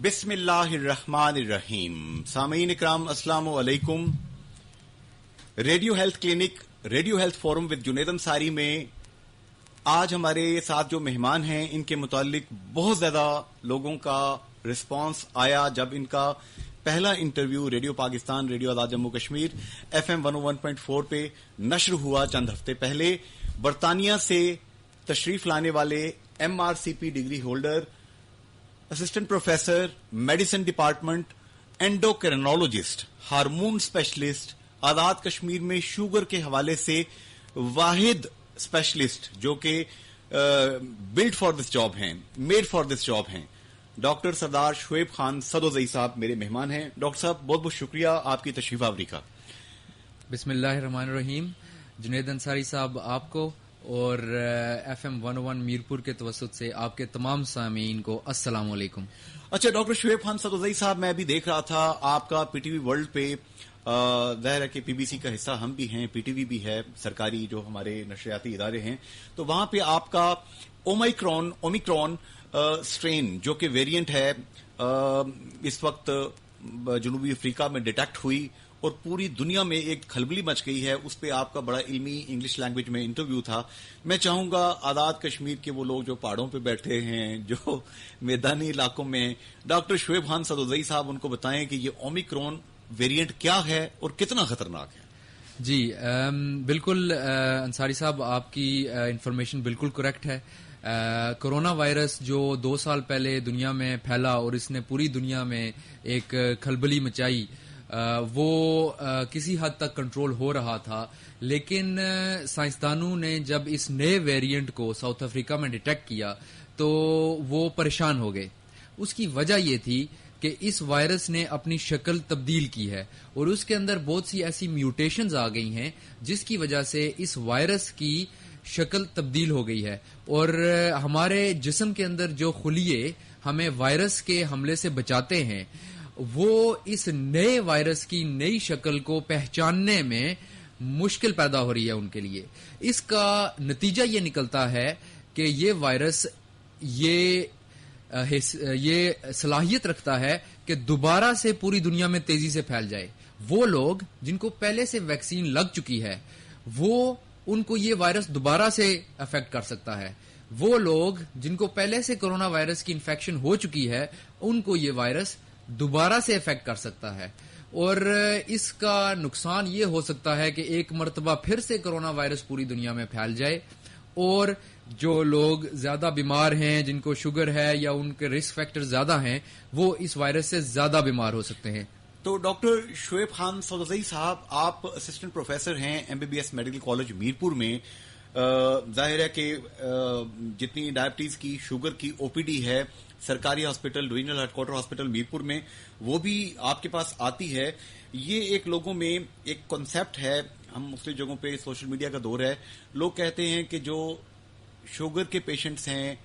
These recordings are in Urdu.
بسم اللہ الرحمن الرحیم. سامعین اکرام السلام علیکم. Radio health clinic radio health forum with Junaid Ansari میں آج ہمارے ساتھ جو مہمان ہیں ان کے متعلق بہت زیادہ لوگوں کا رسپانس آیا جب ان کا پہلا انٹرویو ریڈیو پاکستان ریڈیو آزاد جموں کشمیر FM 101.4 پہ نشر ہوا چند ہفتے پہلے. برطانیہ سے تشریف لانے والے MRCP degree holder, assistant professor, medicine department, endocrinologist, hormone specialist, Azad Kashmir میں شوگر کے حوالے سے واحد اسپیشلسٹ جو کہ بلڈ فار دس جاب ہیں, میڈ فار دس جاب ہیں, ڈاکٹر سردار شعیب خان سدوزئی صاحب میرے مہمان ہیں. ڈاکٹر صاحب بہت بہت شکریہ آپ کی تشریف آوری کا. بسم اللہ الرحمن الرحیم. جنید انصاری صاحب آپ کو اور FM 101 میرپور کے توسط سے آپ کے تمام سامعین کو السلام علیکم. اچھا ڈاکٹر شعیب خان سدوزئی صاحب, میں ابھی دیکھ رہا تھا آپ کا PTV ورلڈ پہ, ظاہر ہے کہ PBC کا حصہ ہم بھی ہیں, PTV بھی ہے, سرکاری جو ہمارے نشریاتی ادارے ہیں, تو وہاں پہ آپ کا اومیکرون اسٹرین جو کہ ویریئنٹ ہے اس وقت جنوبی افریقہ میں ڈیٹیکٹ ہوئی اور پوری دنیا میں ایک کھلبلی مچ گئی ہے, اس پہ آپ کا بڑا علمی انگلش لینگویج میں انٹرویو تھا. میں چاہوں گا آزاد کشمیر کے وہ لوگ جو پہاڑوں پہ بیٹھے ہیں, جو میدانی علاقوں میں, ڈاکٹر شعیب خان سدوزئی صاحب ان کو بتائیں کہ یہ اومیکرون ویریئنٹ کیا ہے اور کتنا خطرناک ہے. جی بالکل انصاری صاحب, آپ کی انفارمیشن بالکل کریکٹ ہے. کورونا وائرس جو 2 سال پہلے دنیا میں پھیلا اور اس نے پوری دنیا میں ایک کھلبلی مچائی, وہ کسی حد تک کنٹرول ہو رہا تھا, لیکن سائنسدانوں نے جب اس نئے ویریئنٹ کو ساؤتھ افریقہ میں ڈیٹیکٹ کیا تو وہ پریشان ہو گئے. اس کی وجہ یہ تھی کہ اس وائرس نے اپنی شکل تبدیل کی ہے اور اس کے اندر بہت سی ایسی میوٹیشنز آ گئی ہیں جس کی وجہ سے اس وائرس کی شکل تبدیل ہو گئی ہے, اور ہمارے جسم کے اندر جو خلیے ہمیں وائرس کے حملے سے بچاتے ہیں وہ اس نئے وائرس کی نئی شکل کو پہچاننے میں مشکل پیدا ہو رہی ہے ان کے لیے. اس کا نتیجہ یہ نکلتا ہے کہ یہ وائرس یہ صلاحیت رکھتا ہے کہ دوبارہ سے پوری دنیا میں تیزی سے پھیل جائے. وہ لوگ جن کو پہلے سے ویکسین لگ چکی ہے وہ ان کو یہ وائرس دوبارہ سے افیکٹ کر سکتا ہے. وہ لوگ جن کو پہلے سے کورونا وائرس کی انفیکشن ہو چکی ہے ان کو یہ وائرس دوبارہ سے افیکٹ کر سکتا ہے, اور اس کا نقصان یہ ہو سکتا ہے کہ ایک مرتبہ پھر سے کورونا وائرس پوری دنیا میں پھیل جائے اور جو لوگ زیادہ بیمار ہیں, جن کو شوگر ہے یا ان کے رسک فیکٹر زیادہ ہیں, وہ اس وائرس سے زیادہ بیمار ہو سکتے ہیں. تو ڈاکٹر شعیب خان سدوزئی صاحب, آپ اسسٹنٹ پروفیسر ہیں MBBS میڈیکل کالج میرپور میں. ظاہر ہے کہ جتنی ڈائبٹیز کی, شوگر کی OPD ہے سرکاری hospital, regional headquarter hospital Mirpur میں, وہ بھی آپ کے پاس آتی ہے. یہ ایک لوگوں میں ایک کنسیپٹ ہے, ہم مختلف جگہوں پہ سوشل میڈیا کا دور ہے, لوگ کہتے ہیں کہ جو شوگر کے پیشنٹس ہیں,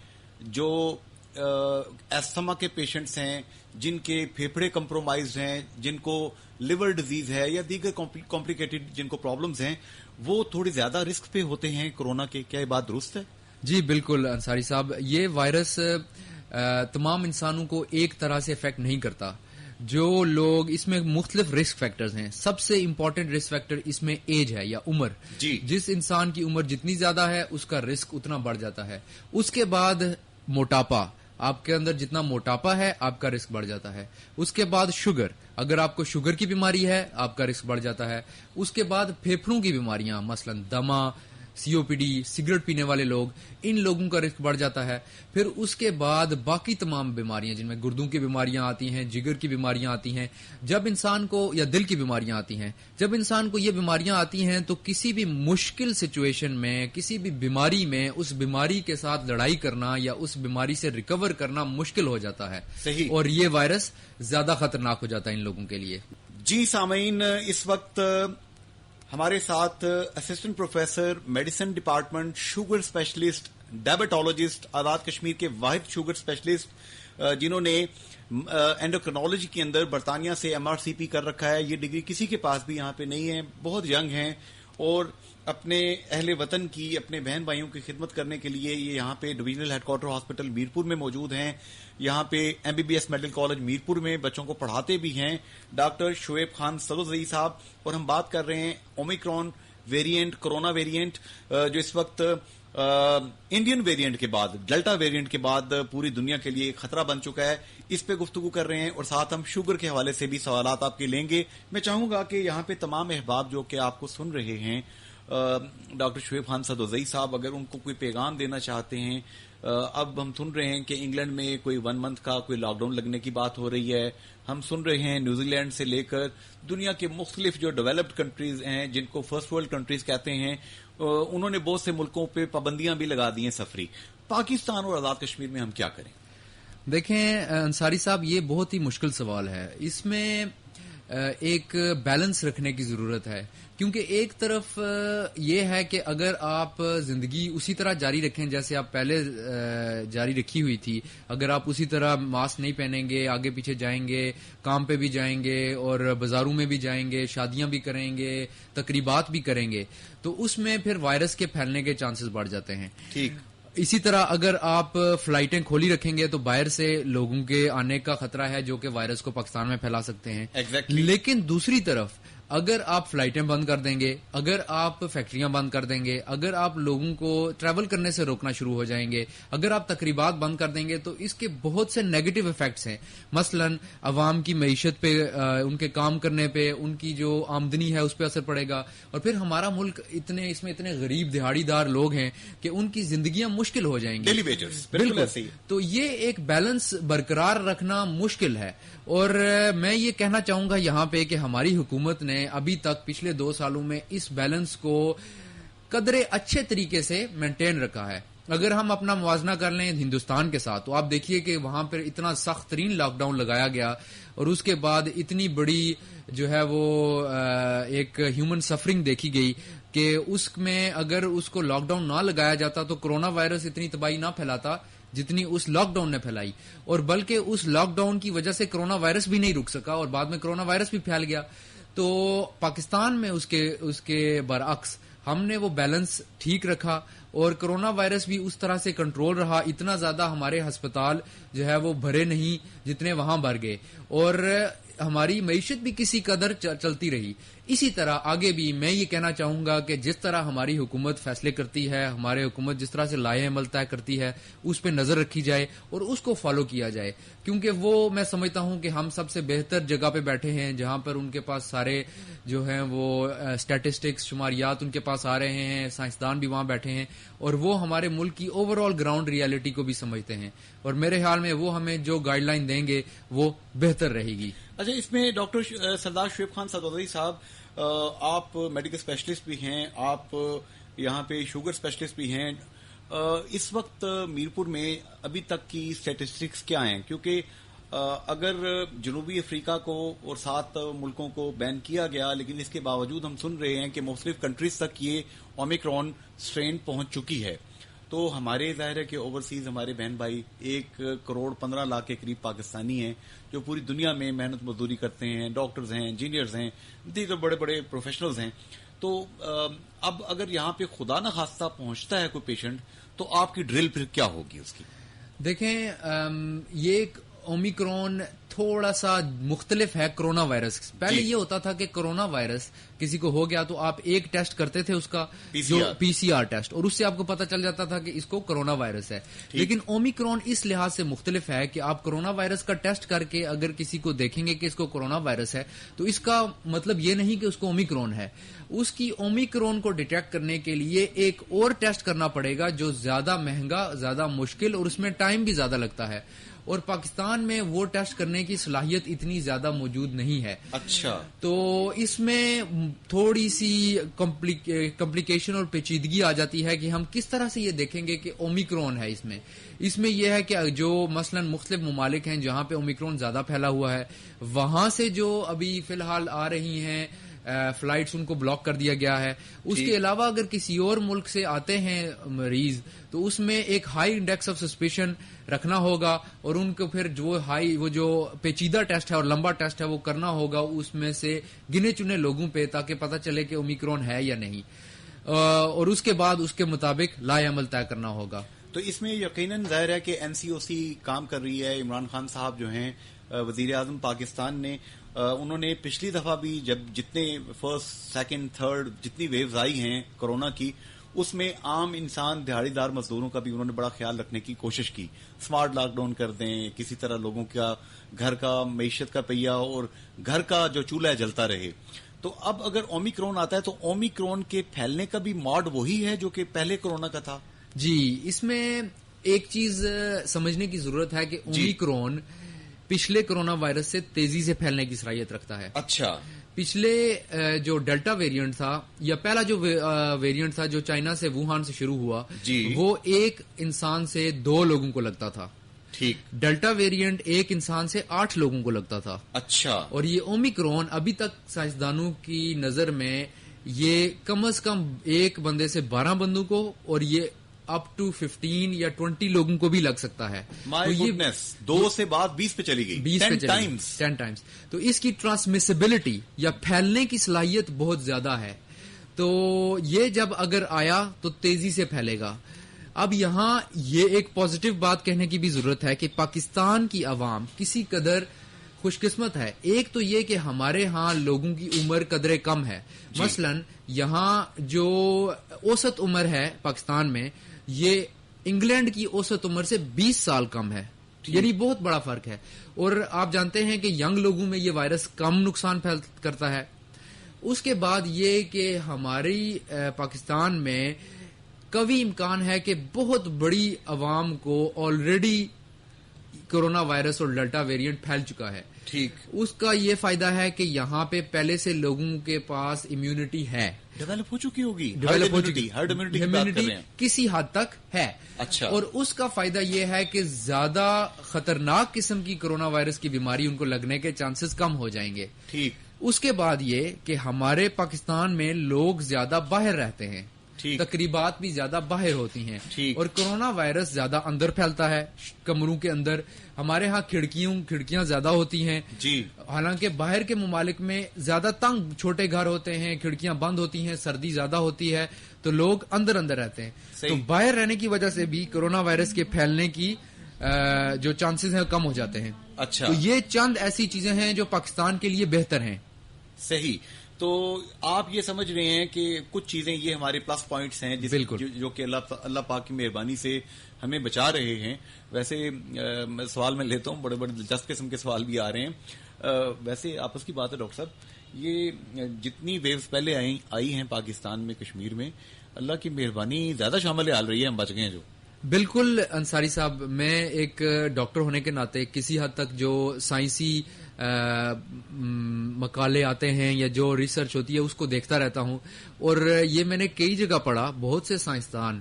جو ایستھما کے پیشنٹس ہیں, جن کے پھیپھڑے کمپرومائزڈ ہیں, جن کو لیور ڈیزیز ہے یا دیگر کمپلیکیٹڈ جن کو پرابلمز ہیں, وہ تھوڑی زیادہ رسک پہ ہوتے ہیں کورونا کے. کیا یہ بات درست ہے؟ جی بالکل انصاری صاحب, یہ وائرس تمام انسانوں کو ایک طرح سے افیکٹ نہیں کرتا. جو لوگ اس میں مختلف رسک فیکٹرز ہیں, سب سے امپورٹنٹ رسک فیکٹر اس میں ایج ہے یا عمر. جی, جس انسان کی عمر جتنی زیادہ ہے اس کا رسک اتنا بڑھ جاتا ہے. اس کے بعد موٹاپا, آپ کے اندر جتنا موٹاپا ہے آپ کا رسک بڑھ جاتا ہے. اس کے بعد شوگر, اگر آپ کو شوگر کی بیماری ہے آپ کا رسک بڑھ جاتا ہے. اس کے بعد پھیپھڑوں کی بیماریاں, مثلا دمہ, COPD, سگریٹ پینے والے لوگ, ان لوگوں کا رسک بڑھ جاتا ہے. پھر اس کے بعد باقی تمام بیماریاں جن میں گردوں کی بیماریاں آتی ہیں, جگر کی بیماریاں آتی ہیں, جب انسان کو, یا دل کی بیماریاں آتی ہیں, جب انسان کو یہ بیماریاں آتی ہیں تو کسی بھی مشکل سچویشن میں, کسی بھی بیماری میں اس بیماری کے ساتھ لڑائی کرنا یا اس بیماری سے ریکور کرنا مشکل ہو جاتا ہے. صحیح. اور یہ وائرس زیادہ خطرناک ہو جاتا ہے ان لوگوں کے لیے. جی سامعین, اس وقت ہمارے ساتھ assistant professor, medicine department, sugar specialist, diabetologist, Azad Kashmir کے واحد شوگر اسپیشلسٹ, جنہوں نے اینڈوکرینولوجی کے اندر برطانیہ سے MRCP کر رکھا ہے. یہ ڈگری کسی کے پاس بھی یہاں پہ نہیں ہے, بہت ینگ ہیں اور اپنے اہل وطن کی، اپنے بہن بھائیوں کی خدمت کرنے کے لیے یہ یہاں پہ divisional head quarter hospital Mirpur میں موجود ہیں. یہاں پہ MBBS میڈیکل کالج میرپور میں بچوں کو پڑھاتے بھی ہیں ڈاکٹر شعیب خان صدرزئی صاحب. اور ہم بات کر رہے ہیں اومیکرون ویریئنٹ، کرونا ویریئنٹ جو اس وقت انڈین ویریئنٹ کے بعد، ڈیلٹا ویریئنٹ کے بعد پوری دنیا کے لیے خطرہ بن چکا ہے. اس پہ گفتگو کر رہے ہیں اور ساتھ ہم شوگر کے حوالے سے بھی سوالات آپ کے لیں گے. میں چاہوں گا کہ یہاں پہ تمام احباب جو کہ آپ کو سن رہے ہیں، ڈاکٹر شعیب خان صدرزئی صاحب اگر ان کو کوئی پیغام دینا چاہتے ہیں. اب ہم سن رہے ہیں کہ انگلینڈ میں کوئی 1 منتھ کا کوئی لاک ڈاؤن لگنے کی بات ہو رہی ہے. ہم سن رہے ہیں نیوزی لینڈ سے لے کر دنیا کے مختلف جو ڈیولپڈ کنٹریز ہیں، جن کو فرسٹ ورلڈ کنٹریز کہتے ہیں، انہوں نے بہت سے ملکوں پہ پابندیاں بھی لگا دی ہیں سفری. پاکستان اور آزاد کشمیر میں ہم کیا کریں؟ دیکھیں انصاری صاحب، یہ بہت ہی مشکل سوال ہے. اس میں ایک بیلنس رکھنے کی ضرورت ہے، کیونکہ ایک طرف یہ ہے کہ اگر آپ زندگی اسی طرح جاری رکھیں جیسے آپ پہلے جاری رکھی ہوئی تھی، اگر آپ اسی طرح ماسک نہیں پہنیں گے، آگے پیچھے جائیں گے، کام پہ بھی جائیں گے اور بازاروں میں بھی جائیں گے، شادیاں بھی کریں گے، تقریبات بھی کریں گے، تو اس میں پھر وائرس کے پھیلنے کے چانسز بڑھ جاتے ہیں. ٹھیک. اسی طرح اگر آپ فلائٹیں کھولی رکھیں گے تو باہر سے لوگوں کے آنے کا خطرہ ہے جو کہ وائرس کو پاکستان میں پھیلا سکتے ہیں. لیکن دوسری طرف اگر آپ فلائٹیں بند کر دیں گے، اگر آپ فیکٹریاں بند کر دیں گے، اگر آپ لوگوں کو ٹریول کرنے سے روکنا شروع ہو جائیں گے، اگر آپ تقریبات بند کر دیں گے، تو اس کے بہت سے نیگیٹو ایفیکٹس ہیں. مثلا عوام کی معیشت پہ، ان کے کام کرنے پہ، ان کی جو آمدنی ہے اس پہ اثر پڑے گا. اور پھر ہمارا ملک اس میں اتنے غریب دہاڑی دار لوگ ہیں کہ ان کی زندگیاں مشکل ہو جائیں گی. بالکل. تو یہ ایک بیلنس برقرار رکھنا مشکل ہے. اور میں یہ کہنا چاہوں گا یہاں پہ کہ ہماری حکومت نے ابھی تک پچھلے 2 سالوں میں اس بیلنس کو قدرے اچھے طریقے سے مینٹین رکھا ہے. اگر ہم اپنا موازنہ کر لیں ہندوستان کے ساتھ تو آپ دیکھیے کہ وہاں پر اتنا سخت ترین لاک ڈاؤن لگایا گیا اور اس کے بعد اتنی بڑی جو ہے وہ ایک ہیومن سفرنگ دیکھی گئی کہ اس میں اگر اس کو لاک ڈاؤن نہ لگایا جاتا تو کرونا وائرس اتنی تباہی نہ پھیلاتا جتنی اس لاک ڈاؤن نے پھیلائی. اور بلکہ اس لاک ڈاؤن کی وجہ سے کرونا وائرس بھی نہیں رک سکا اور بعد میں کرونا وائرس بھی پھیل گیا. تو پاکستان میں اس کے برعکس ہم نے وہ بیلنس ٹھیک رکھا اور کرونا وائرس بھی اس طرح سے کنٹرول رہا. اتنا زیادہ ہمارے ہسپتال جو ہے وہ بھرے نہیں جتنے وہاں بھر گئے اور ہماری معیشت بھی کسی قدر چلتی رہی. اسی طرح آگے بھی میں یہ کہنا چاہوں گا کہ جس طرح ہماری حکومت فیصلے کرتی ہے، ہماری حکومت جس طرح سے لائحہ عمل طے کرتی ہے، اس پہ نظر رکھی جائے اور اس کو فالو کیا جائے. کیونکہ وہ میں سمجھتا ہوں کہ ہم سب سے بہتر جگہ پہ بیٹھے ہیں جہاں پر ان کے پاس سارے جو ہیں وہ اسٹیٹسٹکس، شماریات ان کے پاس آ رہے ہیں، سائنسدان بھی وہاں بیٹھے ہیں اور وہ ہمارے ملک کی اوور آل گراؤنڈ ریالٹی کو بھی سمجھتے ہیں اور میرے خیال میں وہ ہمیں جو گائیڈ لائن دیں گے وہ بہتر رہے گی. اچھا، اس میں ڈاکٹر سردار شعیب خان صدرزئی صاحب، آپ میڈیکل اسپیشلسٹ بھی ہیں، آپ یہاں پہ شوگر اسپیشلسٹ بھی ہیں. اس وقت میرپور میں ابھی تک کی اسٹیٹسٹکس کیا ہیں؟ کیونکہ اگر جنوبی افریقہ کو اور 7 ملکوں کو بین کیا گیا لیکن اس کے باوجود ہم سن رہے ہیں کہ مختلف کنٹریز تک یہ اومیکرون اسٹرین پہنچ چکی ہے. تو ہمارے ظاہر ہے کہ اوورسیز ہمارے بہن بھائی 1.15 کروڑ کے قریب پاکستانی ہیں جو پوری دنیا میں محنت مزدوری کرتے ہیں، ڈاکٹرز ہیں، انجینئرز ہیں، دیگر بڑے بڑے پروفیشنلز ہیں. تو اب اگر یہاں پہ خدا نہ خواستہ پہنچتا ہے کوئی پیشنٹ تو آپ کی ڈرل پھر کیا ہوگی اس کی؟ دیکھیں، یہ ایک اومیکرون تھوڑا سا مختلف ہے کرونا وائرس. پہلے یہ ہوتا تھا کہ کرونا وائرس کسی کو ہو گیا تو آپ ایک ٹیسٹ کرتے تھے اس کا، جو PCR ٹیسٹ، اور اس سے آپ کو پتا چل جاتا تھا کہ اس کو کرونا وائرس ہے. لیکن اومیکرون اس لحاظ سے مختلف ہے کہ آپ کرونا وائرس کا ٹیسٹ کر کے اگر کسی کو دیکھیں گے کہ اس کو کرونا وائرس ہے تو اس کا مطلب یہ نہیں کہ اس کو اومیکرون ہے. اس کی اومیکرون کو ڈیٹیکٹ کرنے کے لیے ایک اور ٹیسٹ کرنا پڑے گا جو زیادہ مہنگا، زیادہ مشکل اور اس میں ٹائم بھی زیادہ لگتا ہے اور پاکستان میں وہ ٹیسٹ کرنے کی صلاحیت اتنی زیادہ موجود نہیں ہے. اچھا. تو اس میں تھوڑی سی کمپلیکیشن اور پیچیدگی آ جاتی ہے کہ ہم کس طرح سے یہ دیکھیں گے کہ اومیکرون ہے. اس میں یہ ہے کہ جو مثلا مختلف ممالک ہیں جہاں پہ اومیکرون زیادہ پھیلا ہوا ہے، وہاں سے جو ابھی فی الحال آ رہی ہیں فلائٹس ان کو بلاک کر دیا گیا ہے. اس کے علاوہ اگر کسی اور ملک سے آتے ہیں مریض تو اس میں ایک ہائی انڈیکس آف سسپیشن رکھنا ہوگا اور ان کو پھر وہ جو پیچیدہ ٹیسٹ ہے اور لمبا ٹیسٹ ہے وہ کرنا ہوگا اس میں سے گنے چنے لوگوں پہ, تاکہ پتہ چلے کہ اومیکرون ہے یا نہیں, اور اس کے بعد اس کے مطابق لائحہ عمل طے کرنا ہوگا. تو اس میں یقیناً ظاہر ہے کہ این سی او سی کام کر رہی ہے. عمران خان صاحب جو ہیں وزیر اعظم پاکستان نے, انہوں نے پچھلی دفعہ بھی جب جتنے فرسٹ سیکنڈ تھرڈ جتنی ویوز آئی ہیں کورونا کی, اس میں عام انسان دہاڑی دار مزدوروں کا بھی انہوں نے بڑا خیال رکھنے کی کوشش کی. سمارٹ لاک ڈاؤن کر دیں, کسی طرح لوگوں کا گھر کا معیشت کا پہیہ اور گھر کا جو چولہا جلتا رہے. تو اب اگر اومیکرون آتا ہے تو اومیکرون کے پھیلنے کا بھی موڈ وہی ہے جو کہ پہلے کورونا کا تھا. جی, اس میں ایک چیز سمجھنے کی ضرورت ہے کہ اومیکرون پچھلے کورونا وائرس سے تیزی سے پھیلنے کی صلاحیت رکھتا ہے. اچھا, پچھلے جو ڈیلٹا ویریئنٹ تھا یا پہلا جو ویریئنٹ تھا جو چائنا سے ووہان سے شروع ہوا, وہ ایک انسان سے 2 لوگوں کو لگتا تھا. ٹھیک. ڈیلٹا ویریئنٹ ایک انسان سے 8 لوگوں کو لگتا تھا. اچھا. اور یہ اومیکرون ابھی تک سائنسدانوں کی نظر میں یہ کم از کم ایک بندے سے 12 بندوں کو اور یہ اپ ٹو 15 یا 20 لوگوں کو بھی لگ سکتا ہے. مائی گڈنس, 2 سے بعد 20 پہ چلی گئی, 10 ٹائمز. تو اس کی ٹرانسمیسیبلٹی یا پھیلنے کی صلاحیت بہت زیادہ ہے. تو یہ جب اگر آیا تو تیزی سے پھیلے گا. اب یہاں یہ ایک پازیٹو بات کہنے کی بھی ضرورت ہے کہ پاکستان کی عوام کسی قدر خوش قسمت ہے. ایک تو یہ کہ ہمارے ہاں لوگوں کی عمر قدرے کم ہے. مثلاً یہاں جو اوسط عمر ہے پاکستان میں, یہ انگلینڈ کی اوسط عمر سے 20 سال کم ہے. یعنی بہت بڑا فرق ہے. اور آپ جانتے ہیں کہ ینگ لوگوں میں یہ وائرس کم نقصان کرتا ہے. اس کے بعد یہ کہ ہماری پاکستان میں قوی امکان ہے کہ بہت بڑی عوام کو آلریڈی کورونا وائرس اور ڈیلٹا ویریئنٹ پھیل چکا ہے. ٹھیک. اس کا یہ فائدہ ہے کہ یہاں پہ پہلے سے لوگوں کے پاس امیونٹی ہے, ڈیولپ ہو چکی ہوگی, ہرڈ امیونٹی کسی حد تک ہے. اچھا. اور اس کا فائدہ یہ ہے کہ زیادہ خطرناک قسم کی کورونا وائرس کی بیماری ان کو لگنے کے چانسز کم ہو جائیں گے. ٹھیک. اس کے بعد یہ کہ ہمارے پاکستان میں لوگ زیادہ باہر رہتے ہیں, تقریبات بھی زیادہ باہر ہوتی ہیں, اور کورونا وائرس زیادہ اندر پھیلتا ہے کمروں کے اندر. ہمارے ہاں کھڑکیاں زیادہ ہوتی ہیں. جی. حالانکہ باہر کے ممالک میں زیادہ تنگ چھوٹے گھر ہوتے ہیں, کھڑکیاں بند ہوتی ہیں, سردی زیادہ ہوتی ہے, تو لوگ اندر رہتے ہیں. تو باہر رہنے کی وجہ سے بھی کورونا وائرس کے پھیلنے کی جو چانسز ہیں کم ہو جاتے ہیں. اچھا. تو یہ چند ایسی چیزیں ہیں جو پاکستان کے لیے بہتر ہیں. صحیح. تو آپ یہ سمجھ رہے ہیں کہ کچھ چیزیں یہ ہمارے پلس پوائنٹس ہیں جو کہ اللہ پاک کی مہربانی سے ہمیں بچا رہے ہیں. ویسے سوال میں لیتا ہوں, بڑے بڑے دلچسپ قسم کے سوال بھی آ رہے ہیں. ویسے آپس کی بات ہے ڈاکٹر صاحب, یہ جتنی ویوز پہلے آئی ہیں پاکستان میں, کشمیر میں, اللہ کی مہربانی زیادہ شامل حال رہی ہے, ہم بچ گئے ہیں جو. بالکل انصاری صاحب, میں ایک ڈاکٹر ہونے کے ناطے کسی حد تک جو سائنسی مقالے آتے ہیں یا جو ریسرچ ہوتی ہے اس کو دیکھتا رہتا ہوں, اور یہ میں نے کئی جگہ پڑھا, بہت سے سائنسدان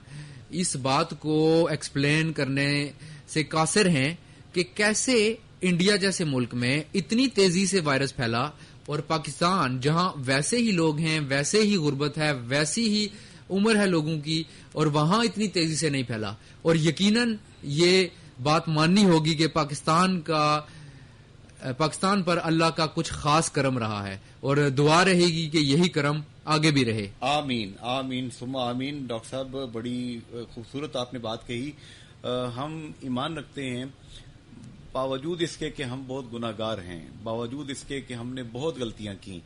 اس بات کو ایکسپلین کرنے سے قاصر ہیں کہ کیسے انڈیا جیسے ملک میں اتنی تیزی سے وائرس پھیلا, اور پاکستان جہاں ویسے ہی لوگ ہیں, ویسے ہی غربت ہے, ویسی ہی عمر ہے لوگوں کی, اور وہاں اتنی تیزی سے نہیں پھیلا. اور یقیناً یہ بات ماننی ہوگی کہ پاکستان پر اللہ کا کچھ خاص کرم رہا ہے, اور دعا رہے گی کہ یہی کرم آگے بھی رہے. آمین آمین ثم آمین. ڈاکٹر صاحب بڑی خوبصورت آپ نے بات کہی. ہم ایمان رکھتے ہیں باوجود اس کے کہ ہم بہت گناہ گار ہیں, باوجود اس کے کہ ہم نے بہت غلطیاں کی,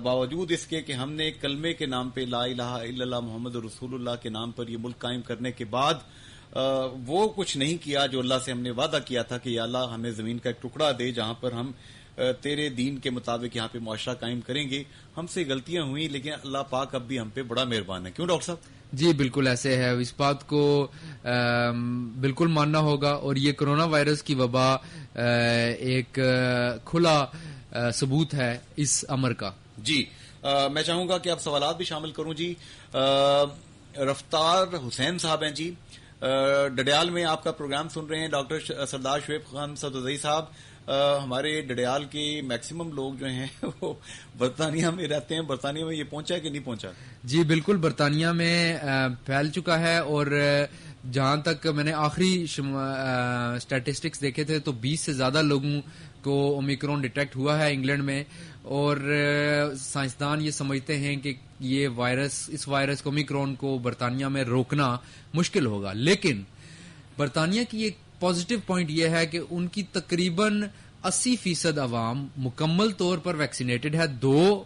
باوجود اس کے کہ ہم نے کلمے کے نام پہ لا الہ الا اللہ محمد رسول اللہ کے نام پر یہ ملک قائم کرنے کے بعد وہ کچھ نہیں کیا جو اللہ سے ہم نے وعدہ کیا تھا کہ یا اللہ ہمیں زمین کا ایک ٹکڑا دے جہاں پر ہم تیرے دین کے مطابق یہاں پہ معاشرہ قائم کریں گے. ہم سے غلطیاں ہوئیں لیکن اللہ پاک اب بھی ہم پہ بڑا مہربان ہے. کیوں ڈاکٹر صاحب؟ جی بالکل ایسے ہے. اس بات کو بالکل ماننا ہوگا, اور یہ کرونا وائرس کی وبا ایک کھلا ثبوت ہے اس امر کا. جی میں چاہوں گا کہ آپ سوالات بھی شامل کروں. جی رفتار حسین صاحب ہیں جی, ڈڈیال میں آپ کا پروگرام سن رہے ہیں. ڈاکٹر سردار شعیب خان صدوزئی صاحب ہمارے ڈڈیال کے میکسیمم لوگ جو ہیں وہ برطانیہ میں رہتے ہیں. برطانیہ میں یہ پہنچا ہے کہ نہیں پہنچا؟ جی بالکل برطانیہ میں پھیل چکا ہے، اور جہاں تک میں نے آخری اسٹیٹسٹکس دیکھے تھے تو 20 سے زیادہ لوگوں کو اومیکرون ڈیٹیکٹ ہوا ہے انگلینڈ میں، اور سائنسدان یہ سمجھتے ہیں کہ یہ اس وائرس کو اومیکرون کو برطانیہ میں روکنا مشکل ہوگا. لیکن برطانیہ کی ایک پازیٹو پوائنٹ یہ ہے کہ ان کی تقریباً 80% عوام مکمل طور پر ویکسینیٹڈ ہے 2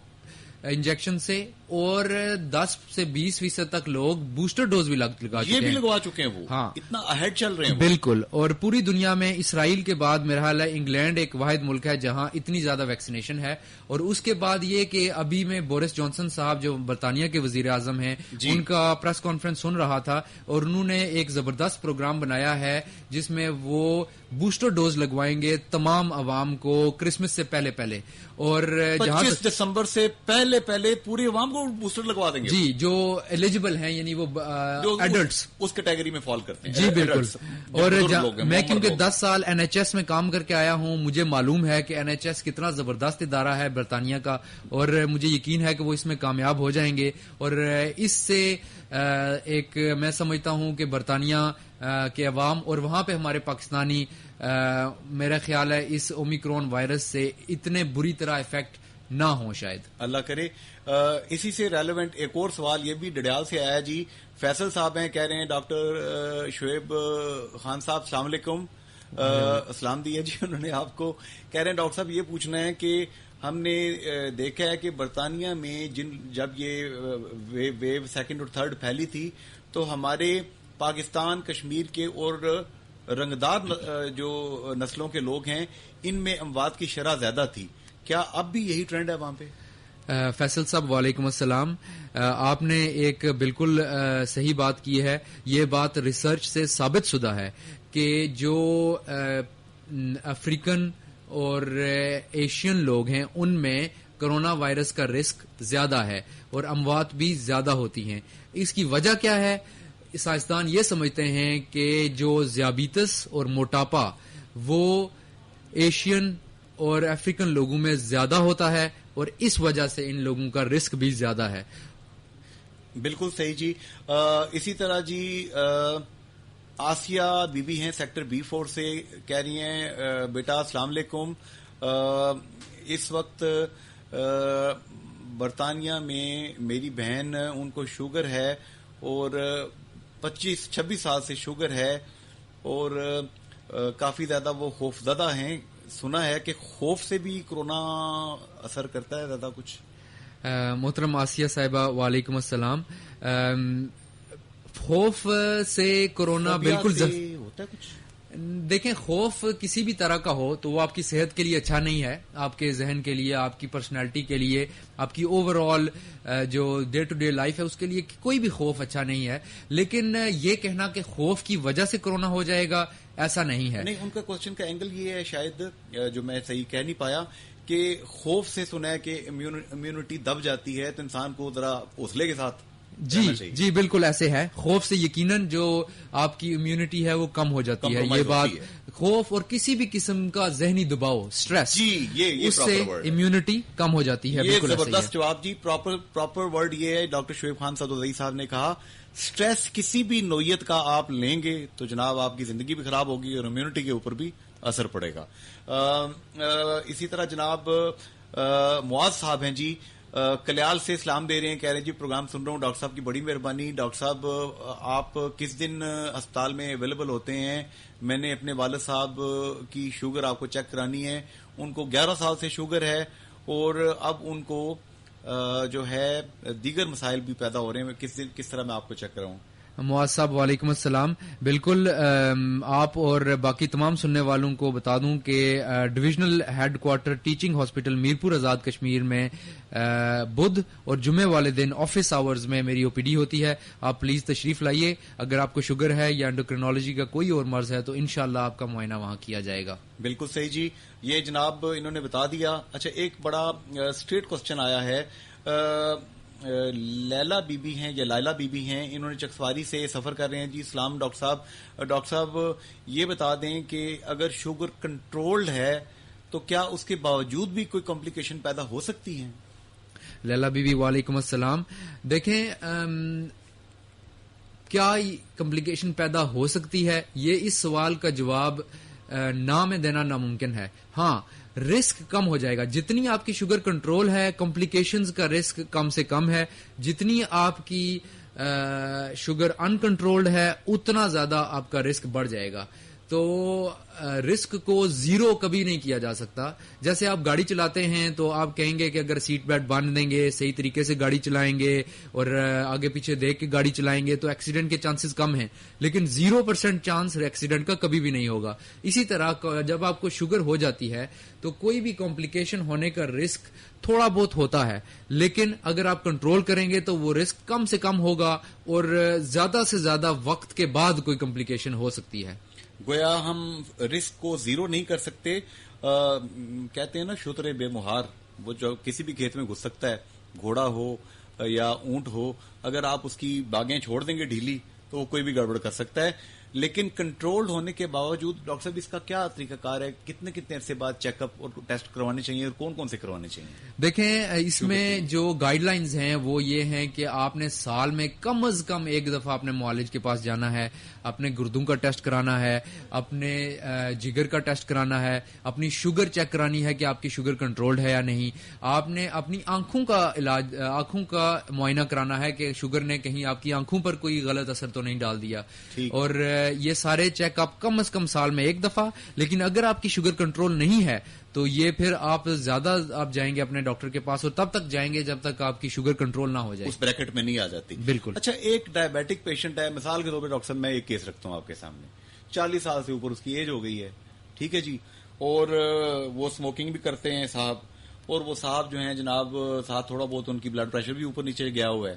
انجیکشن سے، اور 10 سے 20% تک لوگ بوسٹر ڈوز بھی لگا چکے ہیں. یہ بھی لگوا چکے ہیں وہ. ہاں اتنا اہیڈ چل رہے ہیں وہ. بالکل. اور پوری دنیا میں اسرائیل کے بعد میرا خیال ہے انگلینڈ ایک واحد ملک ہے جہاں اتنی زیادہ ویکسینیشن ہے. اور اس کے بعد یہ کہ ابھی میں بورس جانسن صاحب جو برطانیہ کے وزیر اعظم ہیں ان کا پریس کانفرنس سن رہا تھا، اور انہوں نے ایک زبردست پروگرام بنایا ہے جس میں وہ بوسٹر ڈوز لگوائیں گے تمام عوام کو کرسمس سے پہلے. اور 25 دسمبر سے پہلے پوری عوام کو بوسٹر لگوا دیں گے. جی جو ایلیجبل ہیں، یعنی وہ ایڈلٹس اس کیٹیگری میں فال کرتے ہیں. جی بالکل. اور میں کیونکہ 10 سال NHS میں کام کر کے آیا ہوں، مجھے معلوم ہے کہ NHS کتنا زبردست ادارہ ہے برطانیہ کا، اور مجھے یقین ہے کہ وہ اس میں کامیاب ہو جائیں گے. اور اس سے ایک میں سمجھتا ہوں کہ برطانیہ کے عوام اور وہاں پہ ہمارے پاکستانی میرا خیال ہے اس اومیکرون وائرس سے اتنے بری طرح افیکٹ نہ ہوں شاید. اللہ کرے. اسی سے ریلیونٹ ایک اور سوال یہ بھی ڈڈیال سے آیا جی. فیصل صاحب ہیں، کہہ رہے ہیں ڈاکٹر شعیب خان صاحب السلام علیکم. اسلام دیا جی انہوں نے آپ کو. کہہ رہے ہیں ڈاکٹر صاحب یہ پوچھنا ہے کہ ہم نے دیکھا ہے کہ برطانیہ میں جب یہ ویو سیکنڈ اور تھرڈ پھیلی تھی تو ہمارے پاکستان کشمیر کے اور رنگدار جو نسلوں کے لوگ ہیں ان میں اموات کی شرح زیادہ تھی. کیا اب بھی یہی ٹرینڈ ہے وہاں پہ؟ فیصل صاحب وعلیکم السلام. آپ نے ایک بالکل صحیح بات کی ہے. یہ بات ریسرچ سے ثابت شدہ ہے کہ جو افریقن اور ایشین لوگ ہیں ان میں کرونا وائرس کا رسک زیادہ ہے اور اموات بھی زیادہ ہوتی ہیں. اس کی وجہ کیا ہے؟ سائنسدان یہ سمجھتے ہیں کہ جو ذیابیطس اور موٹاپا وہ ایشین اور افریقن لوگوں میں زیادہ ہوتا ہے، اور اس وجہ سے ان لوگوں کا رسک بھی زیادہ ہے. بالکل صحیح جی. اسی طرح جی آسیہ بی بی ہیں سیکٹر B4 سے، کہہ رہی ہیں بیٹا السلام علیکم. اس وقت برطانیہ میں میری بہن ان کو شوگر ہے اور 25-26 سال سے شوگر ہے اور کافی زیادہ وہ خوف زدہ ہیں. سنا ہے کہ خوف سے بھی کرونا اثر کرتا ہے زیادہ کچھ. محترم آسیہ صاحبہ وعلیکم السلام. خوف سے کرونا بالکل ہوتا ہے کچھ. دیکھیں خوف کسی بھی طرح کا ہو تو وہ آپ کی صحت کے لیے اچھا نہیں ہے، آپ کے ذہن کے لیے، آپ کی پرسنالٹی کے لیے، آپ کی اوور آل جو ڈے ٹو ڈے لائف ہے اس کے لیے کوئی بھی خوف اچھا نہیں ہے. لیکن یہ کہنا کہ خوف کی وجہ سے کرونا ہو جائے گا ایسا نہیں ہے. نہیں، ان کا کوشچن کا اینگل یہ ہے شاید جو میں صحیح کہہ نہیں پایا کہ خوف سے سنا ہے کہ امیونٹی دب جاتی ہے تو انسان کو ذرا حوصلے کے ساتھ. جی بالکل ایسے ہے. خوف سے یقیناً جو آپ کی امیونٹی ہے وہ کم ہو جاتی ہے. یہ بات خوف اور کسی بھی قسم کا ذہنی دباؤ اسٹریس اس سے امیونٹی کم ہو جاتی ہے. بالکل زبردست جواب جی. پراپر ورڈ یہ ہے ڈاکٹر شعیب خان صدوزئی صاحب نے کہا اسٹریس کسی بھی نوعیت کا آپ لیں گے تو جناب آپ کی زندگی بھی خراب ہوگی اور امیونٹی کے اوپر بھی اثر پڑے گا. اسی طرح جناب معاذ صاحب ہیں جی کلیال سے سلام دے رہے ہیں. کہہ رہے ہیں جی پروگرام سن رہا ہوں ڈاکٹر صاحب کی بڑی مہربانی. ڈاکٹر صاحب آپ کس دن اسپتال میں اویلیبل ہوتے ہیں؟ میں نے اپنے والد صاحب کی شوگر آپ کو چیک کرانی ہے. ان کو 11 سال سے شوگر ہے اور اب ان کو جو ہے دیگر مسائل بھی پیدا ہو رہے ہیں. کس طرح میں آپ کو چیک کراؤں؟ معاذ صاحب وعلیکم السلام. بالکل آپ اور باقی تمام سننے والوں کو بتا دوں کہ divisional head quarter teaching hospital Mirpur Azad Kashmir میں بدھ اور جمعے والے دن آفس آورز میں میری OPD ہوتی ہے. آپ پلیز تشریف لائیے. اگر آپ کو شوگر ہے یا انڈوکرینالوجی کا کوئی اور مرض ہے تو انشاءاللہ آپ کا معائنہ وہاں کیا جائے گا. بالکل صحیح جی. یہ جناب انہوں نے بتا دیا. اچھا ایک بڑا اسٹریٹ کوسچن آیا ہے. لیلا بی بی ہیں یا لائلہ بی بی ہیں، انہوں نے چکسواری سے سفر کر رہے ہیں جی. اسلام ڈاکٹر صاحب یہ بتا دیں کہ اگر شوگر کنٹرولڈ ہے تو کیا اس کے باوجود بھی کوئی کمپلیکیشن پیدا ہو سکتی ہیں؟ لیلا بی بی وعلیکم السلام. دیکھیں کیا کمپلیکیشن پیدا ہو سکتی ہے، یہ اس سوال کا جواب نہ میں دینا ناممکن ہے. ہاں رسک کم ہو جائے گا، جتنی آپ کی شوگر کنٹرول ہے کمپلیکیشنز کا رسک کم سے کم ہے. جتنی آپ کی شوگر انکنٹرولڈ ہے اتنا زیادہ آپ کا رسک بڑھ جائے گا. تو رسک کو زیرو کبھی نہیں کیا جا سکتا. جیسے آپ گاڑی چلاتے ہیں تو آپ کہیں گے کہ اگر سیٹ بیلٹ باندھ دیں گے، صحیح طریقے سے گاڑی چلائیں گے اور آگے پیچھے دیکھ کے گاڑی چلائیں گے تو ایکسیڈنٹ کے چانسز کم ہیں، لیکن 0% چانس ایکسیڈنٹ کا کبھی بھی نہیں ہوگا. اسی طرح جب آپ کو شوگر ہو جاتی ہے تو کوئی بھی کمپلیکیشن ہونے کا رسک تھوڑا بہت ہوتا ہے، لیکن اگر آپ کنٹرول کریں گے تو وہ رسک کم سے کم ہوگا اور زیادہ سے زیادہ وقت کے بعد کوئی کمپلیکیشن ہو سکتی ہے. گویا ہم رسک کو زیرو نہیں کر سکتے. کہتے ہیں نا شتر بے مہار، وہ جو کسی بھی کھیت میں گھس سکتا ہے، گھوڑا ہو یا اونٹ ہو، اگر آپ اس کی باغیں چھوڑ دیں گے ڈھیلی تو وہ کوئی بھی گڑبڑ کر سکتا ہے. لیکن کنٹرول ہونے کے باوجود ڈاکٹر صاحب اس کا کیا طریقہ کار ہے؟ کتنے عرصے بعد چیک اپ اور ٹیسٹ کروانے چاہیے اور کون کون سے کروانے چاہیے؟ دیکھیں اس میں جو گائیڈ لائنز ہیں وہ یہ ہیں کہ آپ نے سال میں کم از کم ایک دفعہ اپنے معالج کے پاس جانا ہے، اپنے گردوں کا ٹیسٹ کرانا ہے، اپنے جگر کا ٹیسٹ کرانا ہے، اپنی شوگر چیک کرانی ہے کہ آپ کی شوگر کنٹرولڈ ہے یا نہیں. آپ نے اپنی آنکھوں کا علاج، آنکھوں کا معائنہ کرانا ہے کہ شوگر نے کہیں آپ کی آنکھوں پر کوئی غلط اثر تو نہیں ڈال دیا. اور یہ سارے چیک اپ کم از کم سال میں ایک دفعہ. لیکن اگر آپ کی شوگر کنٹرول نہیں ہے تو یہ پھر آپ زیادہ آپ جائیں گے اپنے ڈاکٹر کے پاس اور تب تک جائیں گے جب تک آپ کی شوگر کنٹرول نہ ہو جائے، اس بریکٹ میں نہیں آ جاتی. بالکل. اچھا ایک ڈائبیٹک پیشنٹ ہے، مثال کے طور پہ ڈاکٹر صاحب میں ایک کیس رکھتا ہوں آپ کے سامنے، 40 سال سے اوپر اس کی ایج ہو گئی ہے، ٹھیک ہے جی، اور وہ اسموکنگ بھی کرتے ہیں صاحب، اور وہ صاحب جو ہیں جناب ساتھ تھوڑا بہت ان کی بلڈ پریشر بھی اوپر نیچے گیا ہوا ہے.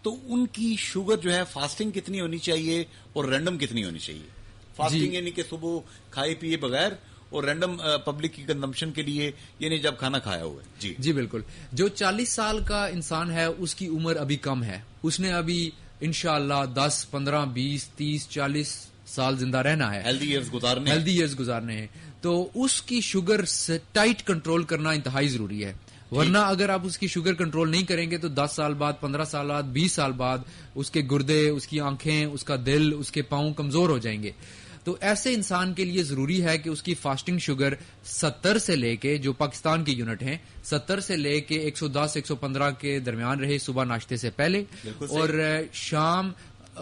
تو ان کی شوگر جو ہے فاسٹنگ کتنی ہونی چاہیے اور رینڈم کتنی ہونی چاہیے؟ فاسٹنگ یعنی کہ صبح کھائے پیے بغیر، اور رینڈم پبلک کی کنزمپشن کے لیے یعنی جب کھانا کھایا ہوا ہے. جی بالکل. جو 40 سال کا انسان ہے اس کی عمر ابھی کم ہے، اس نے ابھی انشاءاللہ 10 15 20 30 40 سال زندہ رہنا ہے، ہیلدی ایئرز گزارنے ہیں. تو اس کی شوگر ٹائٹ کنٹرول کرنا انتہائی ضروری ہے. ورنہ اگر آپ اس کی شوگر کنٹرول نہیں کریں گے تو 10 سال بعد، 15 سال بعد، 20 سال بعد اس کے گردے، اس کی آنکھیں، اس کا دل، اس کے پاؤں کمزور ہو جائیں گے. تو ایسے انسان کے لیے ضروری ہے کہ اس کی فاسٹنگ شوگر 70 سے لے کے، جو پاکستان کی یونٹ ہیں، 70 سے لے کے 110 115 کے درمیان رہے صبح ناشتے سے پہلے، اور شام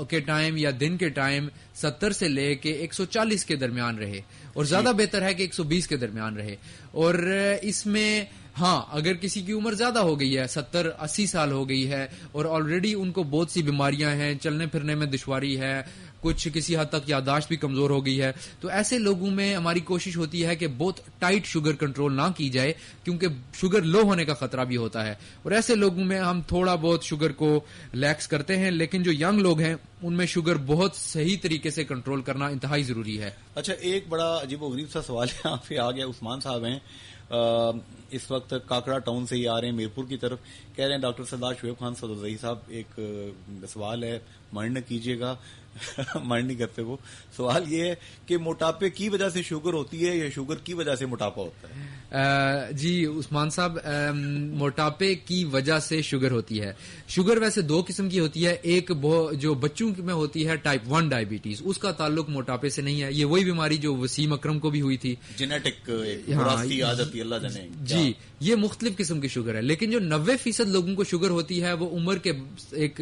کے ٹائم یا دن کے ٹائم 70 سے لے کے 140 کے درمیان رہے، اور زیادہ بہتر ہے کہ 120 کے درمیان رہے. اور اس میں ہاں اگر کسی کی عمر زیادہ ہو گئی ہے، 70 80 سال ہو گئی ہے اور آلریڈی ان کو بہت سی بیماریاں ہیں، چلنے پھرنے میں دشواری ہے، کچھ کسی حد تک یادداشت بھی کمزور ہو گئی ہے، تو ایسے لوگوں میں ہماری کوشش ہوتی ہے کہ بہت ٹائٹ شوگر کنٹرول نہ کی جائے، کیونکہ شوگر لو ہونے کا خطرہ بھی ہوتا ہے. اور ایسے لوگوں میں ہم تھوڑا بہت شوگر کو لیکس کرتے ہیں، لیکن جو ینگ لوگ ہیں ان میں شوگر بہت صحیح طریقے سے کنٹرول کرنا انتہائی ضروری ہے. اچھا ایک بڑا عجیب و غریب سا سوال یہاں پہ آ گیا. عثمان صاحب ہیں، اس وقت کاکڑا ٹاؤن سے ہی آ رہے ہیں میرپور کی طرف، کہہ رہے ہیں ڈاکٹر سردار شعیب خان صدرزئی صاحب ایک سوال ہے، مائنڈ نہ کیجیے گا. مائنڈ نہیں کرتے. وہ سوال یہ ہے کہ موٹاپے کی وجہ سے شوگر ہوتی ہے یا شوگر کی وجہ سے موٹاپا ہوتا ہے؟ جی عثمان صاحب، موٹاپے کی وجہ سے شوگر ہوتی ہے. شوگر ویسے دو قسم کی ہوتی ہے، ایک جو بچوں میں ہوتی ہے ٹائپ 1 ڈائبٹیز، اس کا تعلق موٹاپے سے نہیں ہے. یہ وہی بیماری جو وسیم اکرم کو بھی ہوئی تھی، جینیٹک وراثتی آ جاتی ہے، اللہ جانے. جی یہ مختلف قسم کی شوگر ہے. لیکن جو 90% لوگوں کو شوگر ہوتی ہے وہ عمر کے ایک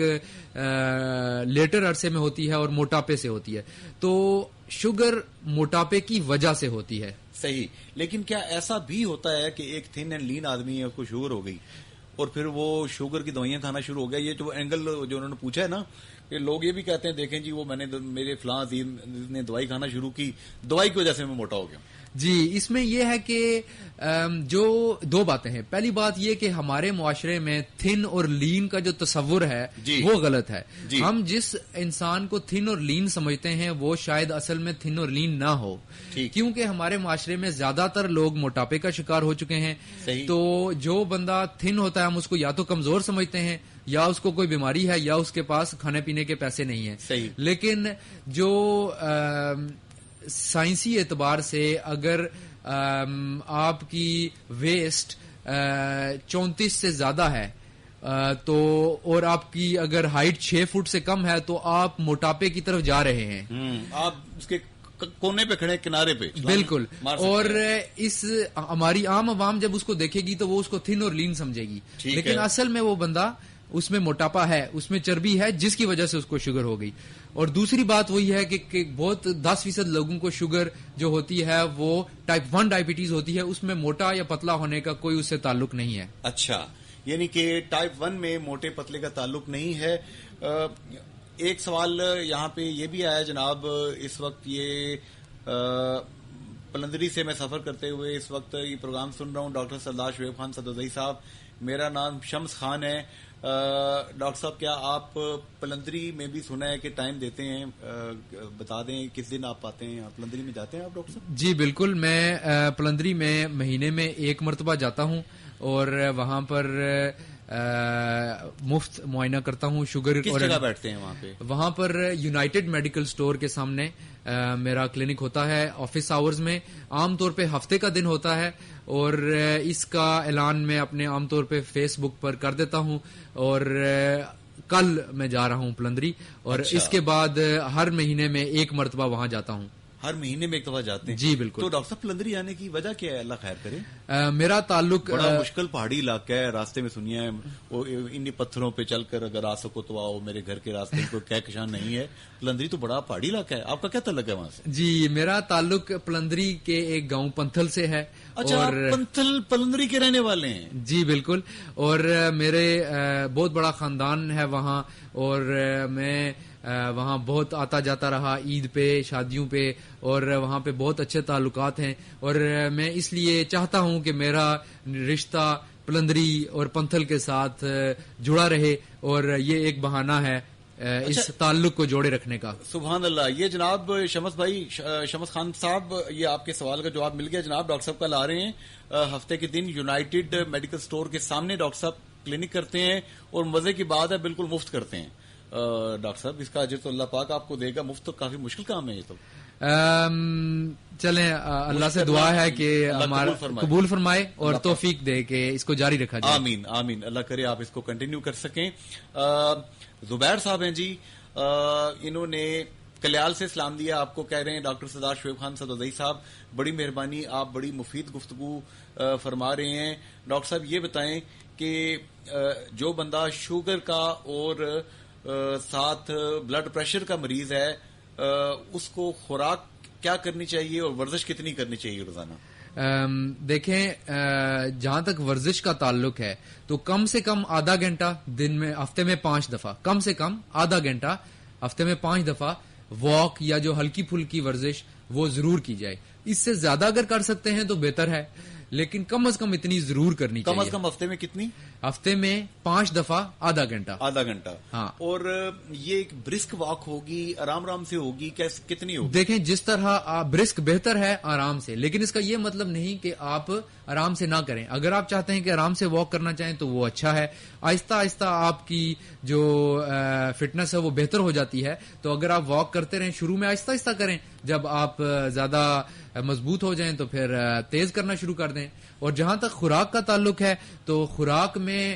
لیٹر عرصے میں ہوتی ہے اور موٹاپے سے ہوتی ہے. تو شوگر موٹاپے کی وجہ سے ہوتی ہے. صحیح. لیکن کیا ایسا بھی ہوتا ہے کہ ایک تھن اینڈ لین آدمی ہے، اس کو شوگر ہو گئی اور پھر وہ شوگر کی دوائیاں کھانا شروع ہو گیا؟ یہ جو اینگل جو انہوں نے پوچھا ہے نا، کہ لوگ یہ بھی کہتے ہیں دیکھیں جی وہ میں نے میرے فلاں عزیز نے دوائی کھانا شروع کی، دوائی کی وجہ سے میں موٹا ہو گیا. جی اس میں یہ ہے کہ جو دو باتیں ہیں. پہلی بات یہ کہ ہمارے معاشرے میں تھن اور لین کا جو تصور ہے وہ غلط ہے. ہم جس انسان کو تھن اور لین سمجھتے ہیں وہ شاید اصل میں تھن اور لین نہ ہو، کیونکہ ہمارے معاشرے میں زیادہ تر لوگ موٹاپے کا شکار ہو چکے ہیں. تو جو بندہ تھن ہوتا ہے ہم اس کو یا تو کمزور سمجھتے ہیں، یا اس کو کوئی بیماری ہے، یا اس کے پاس کھانے پینے کے پیسے نہیں ہیں. لیکن جو سائنسی اعتبار سے اگر آپ کی ویسٹ 34 سے زیادہ ہے تو اور آپ کی اگر ہائٹ 6 فٹ سے کم ہے تو آپ موٹاپے کی طرف جا رہے ہیں. آپ اس کے کونے پہ کھڑے کنارے پہ بالکل. اور اس ہماری عام عوام جب اس کو دیکھے گی تو وہ اس کو تھن اور لین سمجھے گی, لیکن اصل میں وہ بندہ اس میں موٹاپا ہے, اس میں چربی ہے جس کی وجہ سے اس کو شوگر ہو گئی. اور دوسری بات وہی ہے کہ بہت 10% لوگوں کو شوگر جو ہوتی ہے وہ ٹائپ 1 ڈائبٹیز ہوتی ہے, اس میں موٹا یا پتلا ہونے کا کوئی اس سے تعلق نہیں ہے. اچھا, یعنی کہ ٹائپ 1 میں موٹے پتلے کا تعلق نہیں ہے. ایک سوال یہاں پہ یہ بھی آیا جناب, اس وقت یہ پلندری سے میں سفر کرتے ہوئے اس وقت یہ پروگرام سن رہا ہوں. ڈاکٹر سردار شعیب خان صدوزئی صاحب, میرا نام شمس خان ہے. ڈاکٹر صاحب کیا آپ پلندری میں بھی سنا ہے کہ ٹائم دیتے ہیں, بتا دیں کس دن آپ آتے ہیں, آپ پلندری میں جاتے ہیں آپ ڈاکٹر صاحب؟ جی بالکل, میں پلندری میں مہینے میں 1 مرتبہ جاتا ہوں اور وہاں پر مفت معائنہ کرتا ہوں شوگر. کس جگہ بیٹھتے ہیں وہاں پہ؟ وہاں پر یونائٹڈ میڈیکل سٹور کے سامنے میرا کلینک ہوتا ہے آفس آورز میں. عام طور پہ ہفتے کا دن ہوتا ہے اور اس کا اعلان میں اپنے عام طور پہ فیس بک پر کر دیتا ہوں. اور کل میں جا رہا ہوں پلندری, اور اس کے بعد ہر مہینے میں 1 مرتبہ وہاں جاتا ہوں. ہر مہینے میں 1 دفعہ جاتے ہیں؟ جی بالکل. تو ڈاکٹر صاحب پلندری آنے کی وجہ کیا ہے, اللہ خیر کرے؟ میرا تعلق بڑا مشکل پہاڑی علاقہ ہے, راستے میں سنیا ہے وہ انہی پتھروں پہ چل کر اگر آ سکو تو آؤ, میرے گھر کے راستے میں کوئی کہکشان نہیں ہے. پلندری تو بڑا پہاڑی علاقہ ہے, آپ کا کیا تعلق ہے وہاں سے؟ جی میرا تعلق پلندری کے ایک گاؤں پنتھل سے ہے. اچھا, آپ پنتھل پلندری کے رہنے والے ہیں؟ جی بالکل, اور میرے بہت بڑا خاندان ہے وہاں, اور میں وہاں بہت آتا جاتا رہا عید پہ, شادیوں پہ, اور وہاں پہ بہت اچھے تعلقات ہیں. اور میں اس لیے چاہتا ہوں کہ میرا رشتہ پلندری اور پنتھل کے ساتھ جڑا رہے, اور یہ ایک بہانہ ہے اس تعلق کو جوڑے رکھنے کا. سبحان اللہ. یہ جناب شمس بھائی, شمس خان صاحب, یہ آپ کے سوال کا جواب مل گیا جناب. ڈاکٹر صاحب کل آ رہے ہیں, ہفتے کے دن یونائٹڈ میڈیکل سٹور کے سامنے ڈاکٹر صاحب کلینک کرتے ہیں, اور مزے کی بات ہے بالکل مفت کرتے ہیں. ڈاکٹر صاحب اس کا اجر تو اللہ پاک آپ کو دے گا, مفت تو کافی مشکل کام ہے یہ تو. چلیں اللہ سے دعا ہے کہ ہمارا قبول فرمائے اور توفیق دے کہ اس کو جاری رکھا جائے. آمین آمین, اللہ کرے آپ اس کو کنٹینیو کر سکیں. زبیر صاحب ہیں جی, انہوں نے کلیال سے سلام دیا, آپ کو کہہ رہے ہیں ڈاکٹر سردار شعیب خان صدوزئی صاحب بڑی مہربانی, آپ بڑی مفید گفتگو فرما رہے ہیں. ڈاکٹر صاحب یہ بتائیں کہ جو بندہ شوگر کا اور ساتھ بلڈ پریشر کا مریض ہے, اس کو خوراک کیا کرنی چاہیے اور ورزش کتنی کرنی چاہیے روزانہ؟ دیکھیں, جہاں تک ورزش کا تعلق ہے تو کم سے کم آدھا گھنٹہ دن میں, ہفتے میں 5 دفعہ, کم سے کم آدھا گھنٹہ ہفتے میں 5 دفعہ واک یا جو ہلکی پھلکی ورزش وہ ضرور کی جائے. اس سے زیادہ اگر کر سکتے ہیں تو بہتر ہے, لیکن کم از کم اتنی ضرور کرنی چاہیے. کم از کم ہفتے میں کتنی؟ ہفتے میں 5 دفعہ آدھا گھنٹہ. آدھا گھنٹہ, ہاں. اور یہ ایک برسک واک ہوگی, آرام آرام سے ہوگی, کتنی ہوگی؟ دیکھیں جس طرح برسک بہتر ہے آرام سے, لیکن اس کا یہ مطلب نہیں کہ آپ آرام سے نہ کریں. اگر آپ چاہتے ہیں کہ آرام سے واک کرنا چاہیں تو وہ اچھا ہے, آہستہ آہستہ آپ کی جو فٹنس ہے وہ بہتر ہو جاتی ہے. تو اگر آپ واک کرتے رہیں, شروع میں آہستہ آہستہ کریں, جب آپ زیادہ مضبوط ہو جائیں تو پھر تیز کرنا شروع کر دیں. اور جہاں تک خوراک کا تعلق ہے تو خوراک میں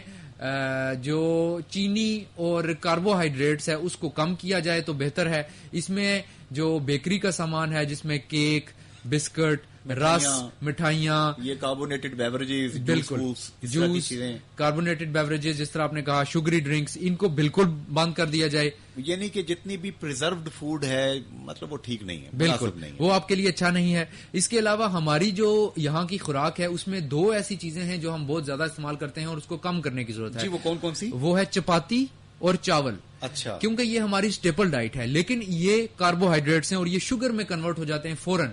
جو چینی اور کاربوہائیڈریٹس ہے اس کو کم کیا جائے تو بہتر ہے. اس میں جو بیکری کا سامان ہے جس میں کیک, بسکٹ, رس, مٹھائیاں, یہ کاربونیٹڈ بیوریجز, بالکل جوس, کاربونیٹڈ بیوریجز جس طرح آپ نے کہا, شوگری ڈرنکس, ان کو بالکل بند کر دیا جائے. یعنی کہ جتنی بھی پریزروڈ فوڈ ہے مطلب وہ ٹھیک نہیں ہے, بالکل نہیں ہے, وہ آپ کے لیے اچھا نہیں ہے. اس کے علاوہ ہماری جو یہاں کی خوراک ہے اس میں 2 ایسی چیزیں ہیں جو ہم بہت زیادہ استعمال کرتے ہیں اور اس کو کم کرنے کی ضرورت ہے. جی وہ کون کون سی؟ وہ ہے چپاتی اور چاول. اچھا, کیونکہ یہ ہماری اسٹیپل ڈائٹ ہے, لیکن یہ کاربوہائیڈریٹس ہیں اور یہ شوگر میں کنورٹ ہو جاتے ہیں فوراً,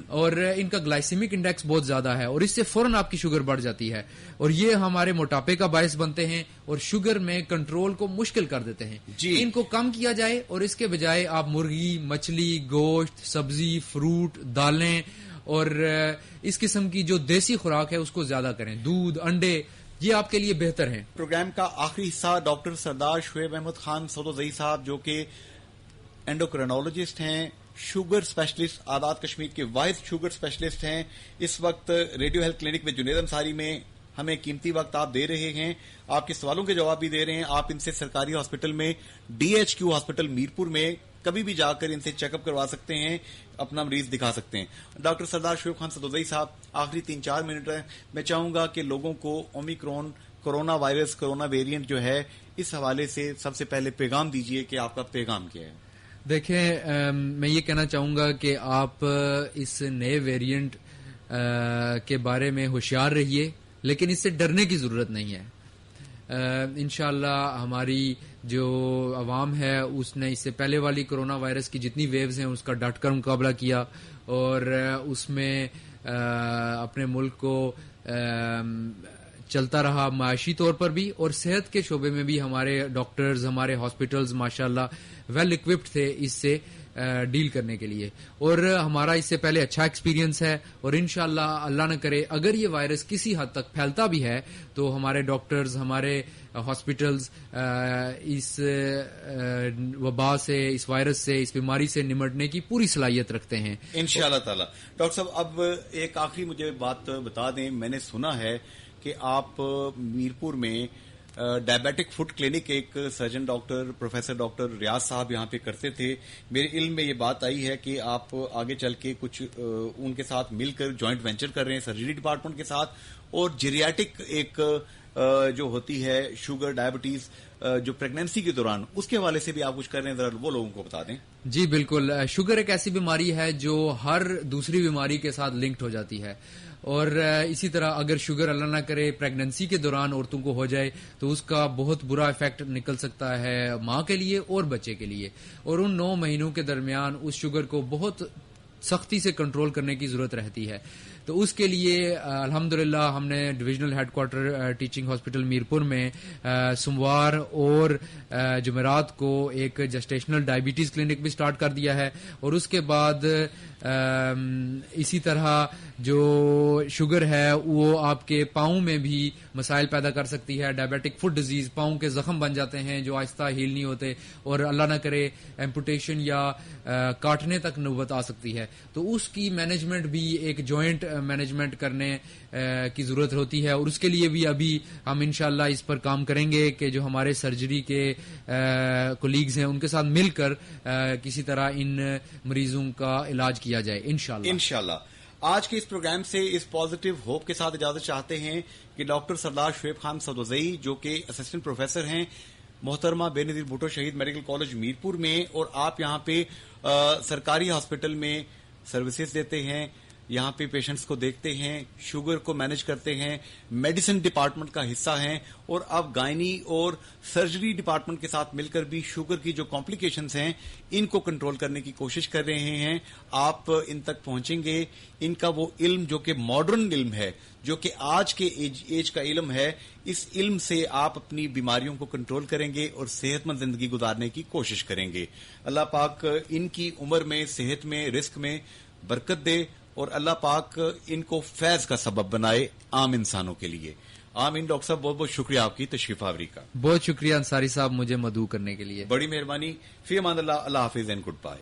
اور ان کا گلائسیمک انڈیکس بہت زیادہ ہے اور اس سے فوراً آپ کی شوگر بڑھ جاتی ہے, اور یہ ہمارے موٹاپے کا باعث بنتے ہیں اور شوگر میں کنٹرول کو مشکل کر دیتے ہیں. جی. ان کو کم کیا جائے اور اس کے بجائے آپ مرغی, مچھلی, گوشت, سبزی, فروٹ, دالیں اور اس قسم کی جو دیسی خوراک ہے اس کو زیادہ کریں. دودھ, انڈے, یہ آپ کے لیے بہتر ہیں. پروگرام کا آخری حصہ ڈاکٹر سردار شعیب احمد خان صدوزئی صاحب جو کہ اینڈوکرینولوجسٹ ہیں, شوگر اسپیشلسٹ آزاد کشمیر کے واحد شوگر اسپیشلسٹ ہیں. اس وقت ریڈیو ہیلتھ کلینک میں جنید انصاری میں ہمیں قیمتی وقت آپ دے رہے ہیں, آپ کے سوالوں کے جواب بھی دے رہے ہیں. آپ ان سے سرکاری ہاسپٹل میں DHQ ہاسپٹل میرپور میں کبھی بھی جا کر ان سے چیک اپ کروا سکتے ہیں, اپنا مریض دکھا سکتے ہیں. ڈاکٹر سردار شعیب خان سدوزئی صاحب, آخری 3-4 منٹ ہے, میں چاہوں گا کہ لوگوں کو Omicron corona virus corona variant جو ہے اس حوالے سے سب سے پہلے پیغام دیجیے کہ آپ کا پیغام کیا ہے. دیکھیں, میں یہ کہنا چاہوں گا کہ آپ اس نئے ویریئنٹ کے بارے میں ہوشیار رہیے, لیکن اس سے ڈرنے کی ضرورت نہیں ہے. انشاءاللہ ہماری جو عوام ہے اس نے اس سے پہلے والی کرونا وائرس کی جتنی ویوز ہیں اس کا ڈٹ کر مقابلہ کیا, اور اس میں اپنے ملک کو چلتا رہا معاشی طور پر بھی, اور صحت کے شعبے میں بھی ہمارے ڈاکٹرز, ہمارے ہاسپٹلز ماشاءاللہ ویل اکوپڈ تھے اس سے ڈیل کرنے کے لیے, اور ہمارا اس سے پہلے اچھا ایکسپیرینس ہے. اور انشاءاللہ اللہ نہ کرے اگر یہ وائرس کسی حد تک پھیلتا بھی ہے تو ہمارے ڈاکٹرز, ہمارے ہاسپٹلز اس وبا سے, اس وائرس سے, اس بیماری سے نمٹنے کی پوری صلاحیت رکھتے ہیں انشاءاللہ تعالی. ڈاکٹر صاحب, اب ایک آخری مجھے بات بتا دیں, میں نے سنا ہے کہ آپ میرپور میں ڈائبیٹک فوڈ کلینک ایک سرجن ڈاکٹر پروفیسر ڈاکٹر ریاض صاحب یہاں پہ کرتے تھے. میرے علم میں یہ بات آئی ہے کہ آپ آگے چل کے کچھ ان کے ساتھ مل کر جوائنٹ وینچر کر رہے ہیں سرجری ڈپارٹمنٹ کے ساتھ, اور جیریاٹک ایک جو ہوتی ہے شوگر ڈائبٹیز جو پریگنینسی کے دوران, اس کے حوالے سے بھی آپ کچھ کر رہے ہیں, ذرا وہ لوگوں کو بتا دیں. جی بالکل, شوگر ایک ایسی بیماری ہے جو ہر دوسری بیماری کے ساتھ لنکڈ ہو جاتی ہے, اور اسی طرح اگر شوگر اللہ نہ کرے پریگننسی کے دوران عورتوں کو ہو جائے تو اس کا بہت برا ایفیکٹ نکل سکتا ہے ماں کے لیے اور بچے کے لیے, اور ان 9 مہینوں کے درمیان اس شوگر کو بہت سختی سے کنٹرول کرنے کی ضرورت رہتی ہے. تو اس کے لیے الحمدللہ ہم نے divisional head quarter teaching hospital Mirpur میں سوموار اور جمعرات کو ایک جسٹیشنل ڈائبٹیز کلینک بھی سٹارٹ کر دیا ہے, اور اس کے بعد اسی طرح جو شوگر ہے وہ آپ کے پاؤں میں بھی مسائل پیدا کر سکتی ہے. ڈائبیٹک فوٹ ڈیزیز, پاؤں کے زخم بن جاتے ہیں جو آہستہ ہیل نہیں ہوتے, اور اللہ نہ کرے ایمپوٹیشن یا کاٹنے تک نوبت آ سکتی ہے. تو اس کی مینجمنٹ بھی ایک جوائنٹ مینجمنٹ کرنے کی ضرورت ہوتی ہے, اور اس کے لیے بھی ابھی ہم انشاءاللہ اس پر کام کریں گے کہ جو ہمارے سرجری کے کولیگز ہیں ان کے ساتھ مل کر کسی طرح ان مریضوں کا علاج کیا جائے انشاءاللہ. آج کے اس پروگرام سے اس پازیٹیو ہوپ کے ساتھ اجازت چاہتے ہیں کہ ڈاکٹر سردار شعیب خان سدوزئی جو کہ اسسٹنٹ پروفیسر ہیں محترمہ بے نظیر بھٹو شہید میڈیکل کالج میرپور میں, اور آپ یہاں پہ سرکاری ہاسپٹل میں سروسز دیتے ہیں, یہاں پہ پیشنٹس کو دیکھتے ہیں, شوگر کو مینج کرتے ہیں, میڈیسن ڈپارٹمنٹ کا حصہ ہیں, اور اب گائنی اور سرجری ڈپارٹمنٹ کے ساتھ مل کر بھی شوگر کی جو کمپلیکیشنز ہیں ان کو کنٹرول کرنے کی کوشش کر رہے ہیں. آپ ان تک پہنچیں گے, ان کا وہ علم جو کہ ماڈرن علم ہے, جو کہ آج کے ایج کا علم ہے, اس علم سے آپ اپنی بیماریوں کو کنٹرول کریں گے اور صحت مند زندگی گزارنے کی کوشش کریں گے. اللہ پاک ان کی عمر میں, صحت میں, رزق میں برکت دے, اور اللہ پاک ان کو فیض کا سبب بنائے عام انسانوں کے لیے. آمین. ڈاکٹر صاحب بہت بہت شکریہ آپ کی تشریف آوری کا. بہت شکریہ انصاری صاحب مجھے مدعو کرنے کے لیے. بڑی مہربانی. فی امان اللہ. اللہ حافظ اینڈ گڈ بائے.